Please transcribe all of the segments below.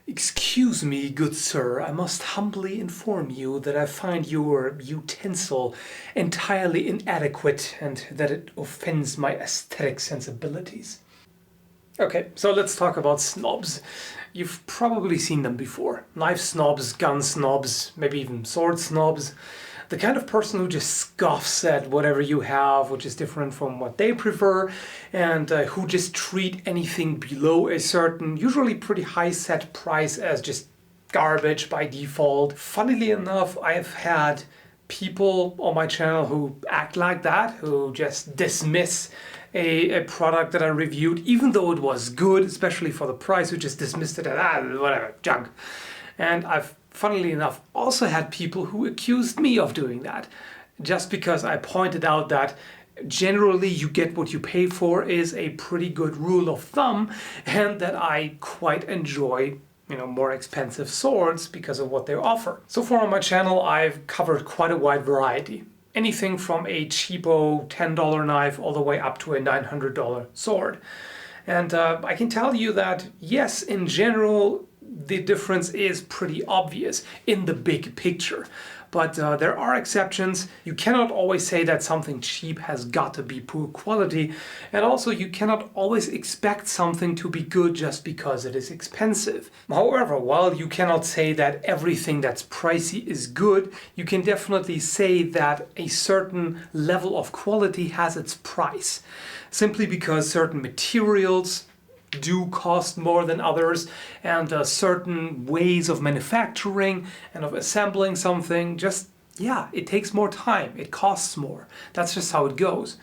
Excuse me, good sir, I must humbly inform you that I find your utensil entirely inadequate and that it offends my aesthetic sensibilities. Okay, so let's talk about snobs. You've probably seen them before. Knife snobs, gun snobs, maybe even sword snobs. The kind of person who just scoffs at whatever you have, which is different from what they prefer, and who just treat anything below a certain, usually pretty high set price as just garbage by default. Funnily enough, I've had people on my channel who act like that, who just dismiss a product that I reviewed, even though it was good, especially for the price, who just dismissed it as whatever, junk. And I've, funnily enough, also had people who accused me of doing that, just because I pointed out that generally you get what you pay for is a pretty good rule of thumb, and that I quite enjoy more expensive swords because of what they offer. So far on my channel, I've covered quite a wide variety. Anything from a cheapo $10 knife all the way up to a $900 sword. And I can tell you that, yes, in general, the difference is pretty obvious in the big picture. But there are exceptions. You cannot always say that something cheap has got to be poor quality. And also you cannot always expect something to be good just because it is expensive. However, while you cannot say that everything that's pricey is good, you can definitely say that a certain level of quality has its price. Simply because certain materials do cost more than others, and certain ways of manufacturing and of assembling something it takes more time, it costs more. That's just how it goes.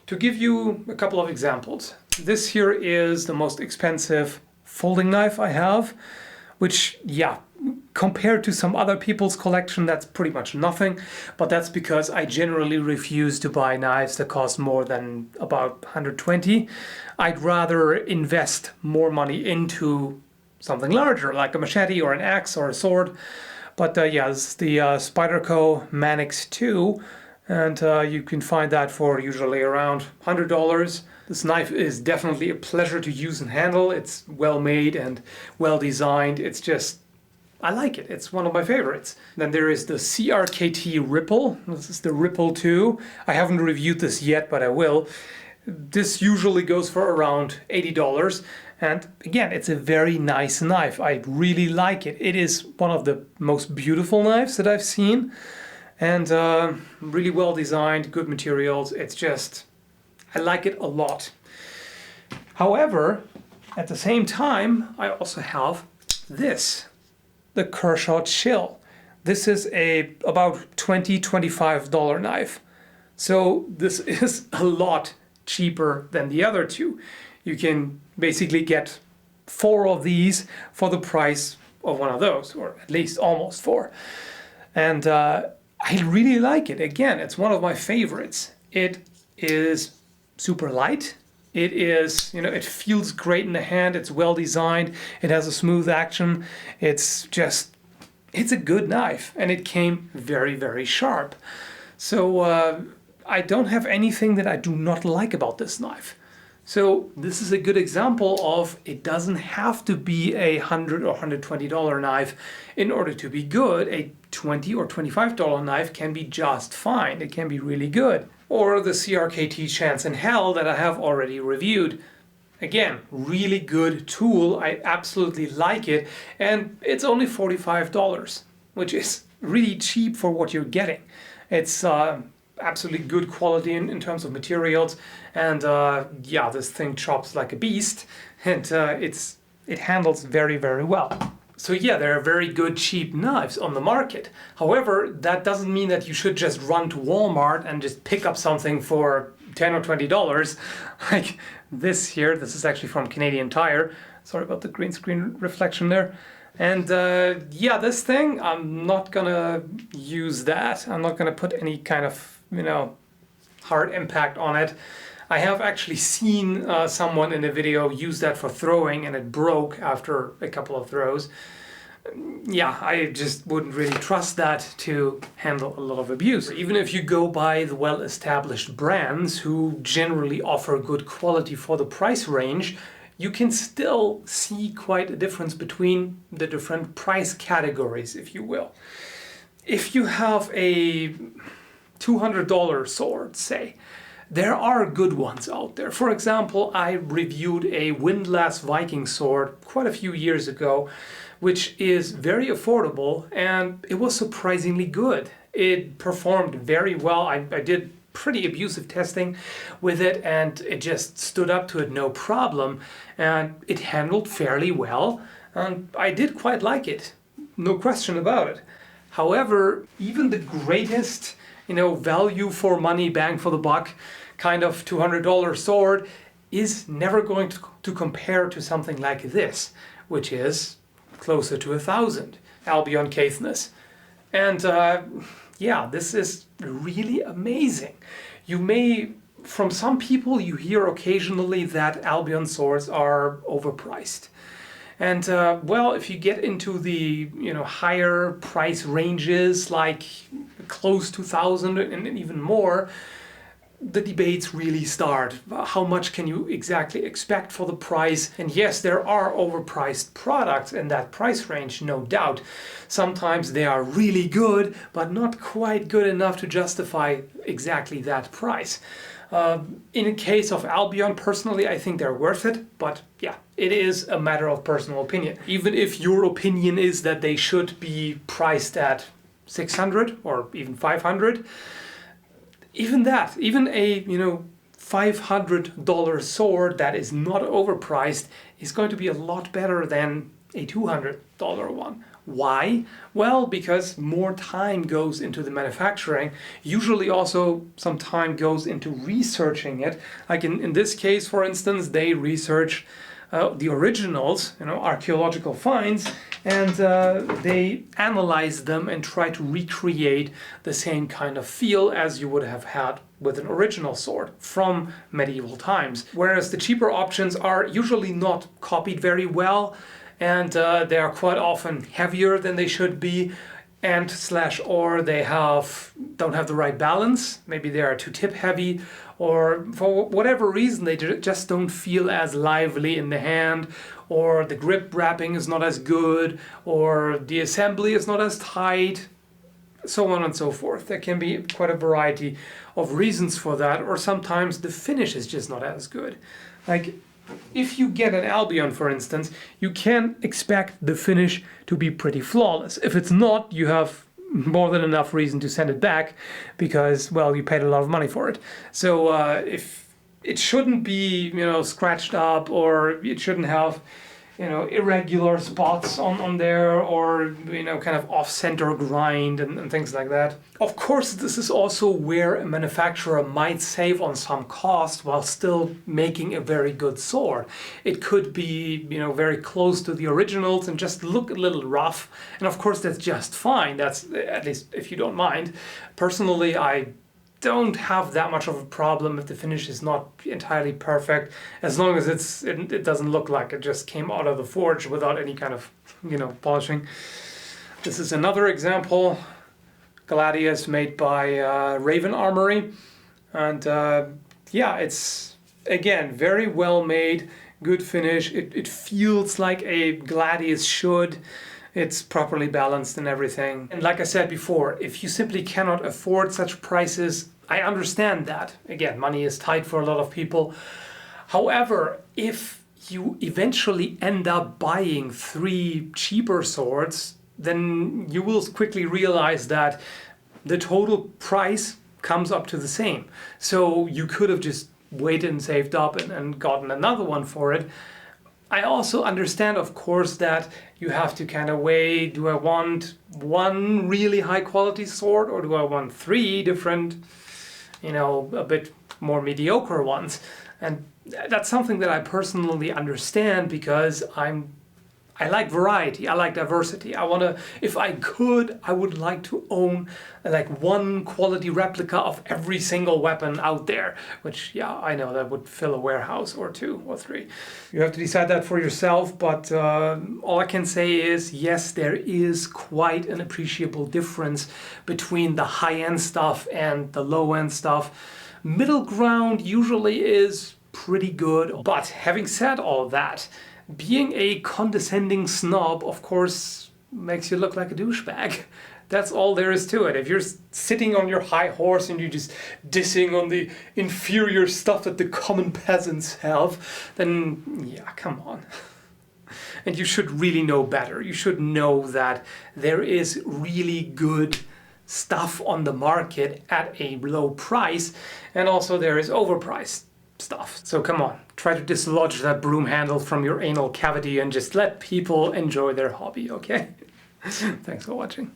To give you a couple of examples, this here is the most expensive folding knife I have, which compared to some other people's collection, that's pretty much nothing, but that's because I generally refuse to buy knives that cost more than about $120. I'd rather invest more money into something larger, like a machete or an axe or a sword. But this is the Spyderco Mannix 2, and you can find that for usually around $100. This knife is definitely a pleasure to use and handle. It's well made and well designed. I like it. It's one of my favorites. Then there is the Crkt Ripple. This is the Ripple 2. I haven't reviewed this yet, but I will. This usually goes for around $80. And again, it's a very nice knife. I really like it. It is one of the most beautiful knives that I've seen. And really well designed, good materials. I like it a lot. However, at the same time, I also have this. The Kershaw Chill. This is about $20–25 knife. So this is a lot cheaper than the other two. You can basically get 4 of these for the price of one of those, or at least almost 4. And I really like it. Again, it's one of my favorites. It is super light. It is, it feels great in the hand. It's well designed. It has a smooth action. It's a good knife, and it came very, very sharp. So I don't have anything that I do not like about this knife. So this is a good example of it doesn't have to be a $100 or $120 knife in order to be good. A $20 or $25 knife can be just fine. It can be really good. Or the Crkt Chance in Hell that I have already reviewed. Again, really good tool. I absolutely like it. And it's only $45, which is really cheap for what you're getting. It's absolutely good quality in terms of materials. And this thing chops like a beast. And it handles very, very well. So there are very good cheap knives on the market. However, that doesn't mean that you should just run to Walmart and just pick up something for $10 or $20. Like this here, this is actually from Canadian Tire. Sorry about the green screen reflection there. And this thing, I'm not gonna use that. I'm not gonna put any kind of, hard impact on it. I have actually seen someone in a video use that for throwing, and it broke after a couple of throws. I just wouldn't really trust that to handle a lot of abuse. Even if you go by the well-established brands who generally offer good quality for the price range, you can still see quite a difference between the different price categories, if you will. If you have a $200 sword, say, there are good ones out there. For example, I reviewed a windlass Viking sword quite a few years ago, which is very affordable, and it was surprisingly good. It performed very well. I did pretty abusive testing with it, and it just stood up to it no problem, and it handled fairly well, and I did quite like it, no question about it. However, even the greatest, value for money, bang for the buck kind of $200 sword is never going to compare to something like this, which is closer to 1,000 Albion Caithness. And this is really amazing. You may, from some people, you hear occasionally that Albion swords are overpriced. And if you get into the higher price ranges, like close to 1,000 and even more, the debates really start. How much can you exactly expect for the price? And yes, there are overpriced products in that price range, no doubt. Sometimes they are really good, but not quite good enough to justify exactly that price. In the case of Albion, personally, I think they're worth it, but yeah, it is a matter of personal opinion. Even if your opinion is that they should be priced at 600 or even 500, even a $500 sword that is not overpriced is going to be a lot better than a $200 one. Why? Well, because more time goes into the manufacturing. Usually also some time goes into researching it. Like in this case, for instance, they researched the originals, archaeological finds, and they analyzed them and tried to recreate the same kind of feel as you would have had with an original sword from medieval times. Whereas the cheaper options are usually not copied very well, and they are quite often heavier than they should be, or they don't have the right balance. Maybe they are too tip heavy, or for whatever reason they just don't feel as lively in the hand, or the grip wrapping is not as good, or the assembly is not as tight, so on and so forth. There can be quite a variety of reasons for that, or sometimes the finish is just not as good. Like, if you get an Albion, for instance, you can expect the finish to be pretty flawless. If it's not, you have more than enough reason to send it back because, well, you paid a lot of money for it. So if it shouldn't be, scratched up, or it shouldn't have, irregular spots on there, or, kind of off-center grind and things like that. Of course, this is also where a manufacturer might save on some cost while still making a very good sword. It could be, very close to the originals and just look a little rough. And of course, that's just fine. That's, at least if you don't mind. Personally, I don't have that much of a problem if the finish is not entirely perfect, as long as it doesn't look like it just came out of the forge without any kind of polishing. This is another example, Gladius, made by Raven Armory, and it's again very well made, good finish. It feels like a Gladius should. It's properly balanced and everything. And like I said before, if you simply cannot afford such prices, I understand that. Again, money is tight for a lot of people. However, if you eventually end up buying 3 cheaper swords, then you will quickly realize that the total price comes up to the same. So you could have just waited and saved up and gotten another one for it. I also understand, of course, that you have to kind of weigh, do I want one really high quality sword, or do I want 3 different, a bit more mediocre ones? And that's something that I personally understand, because I like variety, I like diversity. If I could, I would like to own like one quality replica of every single weapon out there, which, I know that would fill a warehouse or 2 or 3. You have to decide that for yourself, but all I can say is, yes, there is quite an appreciable difference between the high-end stuff and the low-end stuff. Middle ground usually is pretty good. But having said all that, being a condescending snob, of course, makes you look like a douchebag. That's all there is to it. If you're sitting on your high horse and you're just dissing on the inferior stuff that the common peasants have, then yeah, come on. And you should really know better. You should know that there is really good stuff on the market at a low price, and also there is overpriced stuff. So come on, try to dislodge that broom handle from your anal cavity and just let people enjoy their hobby, okay? Thanks for watching.